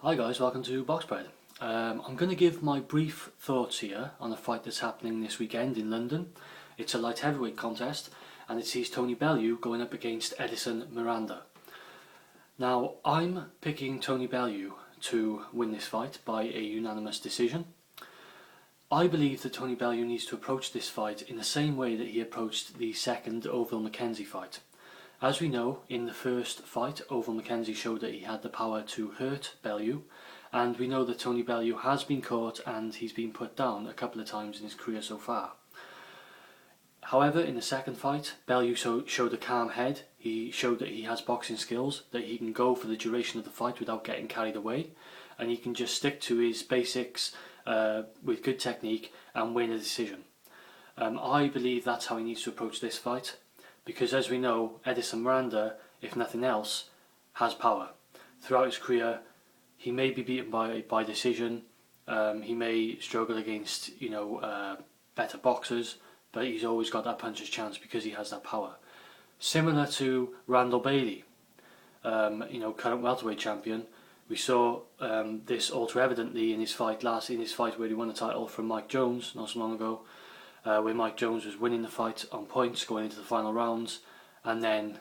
Hi guys, welcome to Box Bread. I'm going to give my brief thoughts here on a fight that's happening this weekend in London. It's a light heavyweight contest and it sees Tony Bellew going up against Edison Miranda. Now, I'm picking Tony Bellew to win this fight by a unanimous decision. I believe that Tony Bellew needs to approach this fight in the same way that he approached the second Oval Mackenzie fight. As we know, in the first fight, Oval Mackenzie showed that he had the power to hurt Bellew, and we know that Tony Bellew has been caught and he's been put down a couple of times in his career so far. However, in the second fight, Bellew showed a calm head. He showed that he has boxing skills, that he can go for the duration of the fight without getting carried away, and he can just stick to his basics with good technique and win a decision. I believe that's how he needs to approach this fight. Because as we know, Edison Miranda, if nothing else, has power. Throughout his career, he may be beaten by decision, he may struggle against better boxers, but he's always got that puncher's chance because he has that power. Similar to Randall Bailey, current welterweight champion. We saw this ultra evidently in his fight where he won the title from Mike Jones not so long ago. Where Mike Jones was winning the fight on points going into the final rounds, and then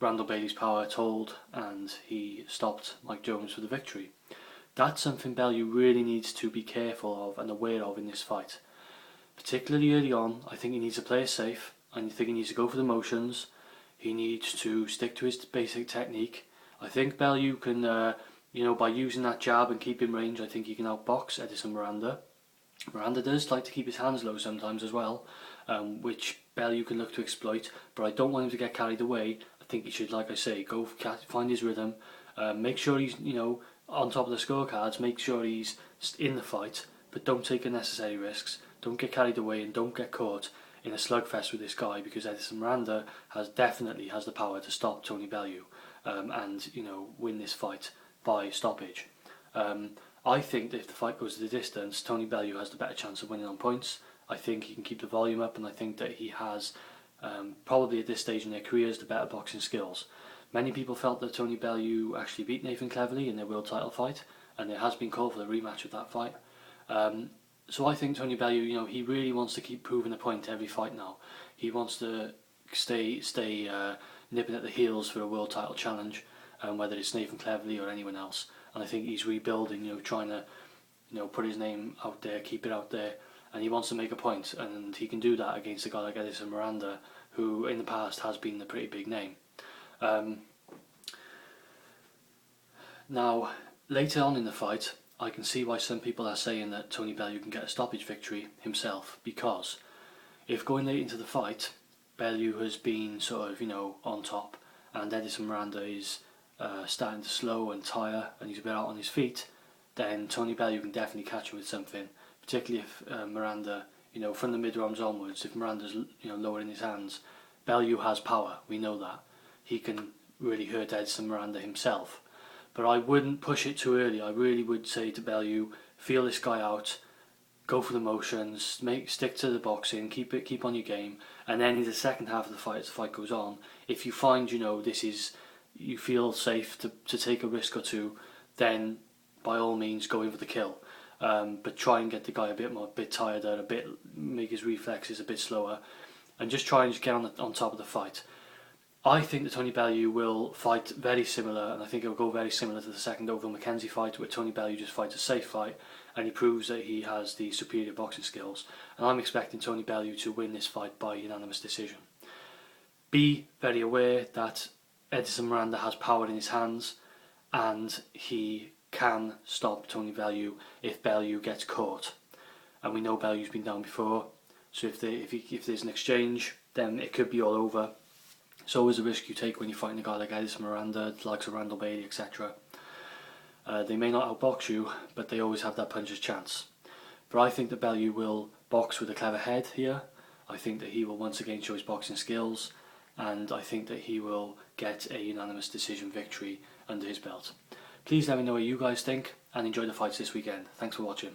Randall Bailey's power told and he stopped Mike Jones for the victory. That's something Bellew really needs to be careful of and aware of in this fight. Particularly early on, I think he needs to play it safe, and I think he needs to go for the motions. He needs to stick to his basic technique. I think Bellew can, by using that jab and keeping range, I think he can outbox Edison Miranda. Miranda does like to keep his hands low sometimes as well, which Bellew can look to exploit, but I don't want him to get carried away. I think he should, like I say, go find his rhythm, make sure he's on top of the scorecards, make sure he's in the fight, but don't take unnecessary risks, don't get carried away and don't get caught in a slugfest with this guy, because Edison Miranda definitely has the power to stop Tony Bellew and win this fight by stoppage. I think that if the fight goes to the distance, Tony Bellew has the better chance of winning on points. I think he can keep the volume up, and I think that he has, probably at this stage in their careers, the better boxing skills. Many people felt that Tony Bellew actually beat Nathan Cleverly in their world title fight, and there has been called for the rematch of that fight. So I think Tony Bellew, he really wants to keep proving a point every fight now. He wants to stay nipping at the heels for a world title challenge, whether it's Nathan Cleverly or anyone else. And I think he's rebuilding, trying to, put his name out there, keep it out there, and he wants to make a point, and he can do that against a guy like Edison Miranda, who in the past has been a pretty big name. Now, later on in the fight, I can see why some people are saying that Tony Bellew can get a stoppage victory himself, because if going late into the fight, Bellew has been sort of, on top, and Edison Miranda is starting to slow and tire and he's a bit out on his feet, then Tony Bellew can definitely catch him with something, particularly if Miranda, from the mid-rounds onwards, if Miranda's lowering his hands, Bellew has power, we know that. He can really hurt Edison Miranda himself. But I wouldn't push it too early. I really would say to Bellew, feel this guy out, go for the motions, stick to the boxing, keep on your game, and then in the second half of the fight, as the fight goes on, if you find you feel safe to take a risk or two, then by all means go in for the kill. But try and get the guy a bit tireder, make his reflexes a bit slower, and just try and get on top of the fight. I think that Tony Bellew will fight very similar, and I think it will go very similar to the second Oval Mackenzie fight, where Tony Bellew just fights a safe fight, and he proves that he has the superior boxing skills. And I'm expecting Tony Bellew to win this fight by unanimous decision. Be very aware that Edison Miranda has power in his hands, and he can stop Tony Bellew if Bellew gets caught. And we know Bellew's been down before, so if there's an exchange, then it could be all over. It's always a risk you take when you're fighting a guy like Edison Miranda, the likes of Randall Bailey, etc. They may not outbox you, but they always have that puncher's chance. But I think that Bellew will box with a clever head here. I think that he will once again show his boxing skills, and I think that he will get a unanimous decision victory under his belt. Please let me know what you guys think, and enjoy the fights this weekend. Thanks for watching.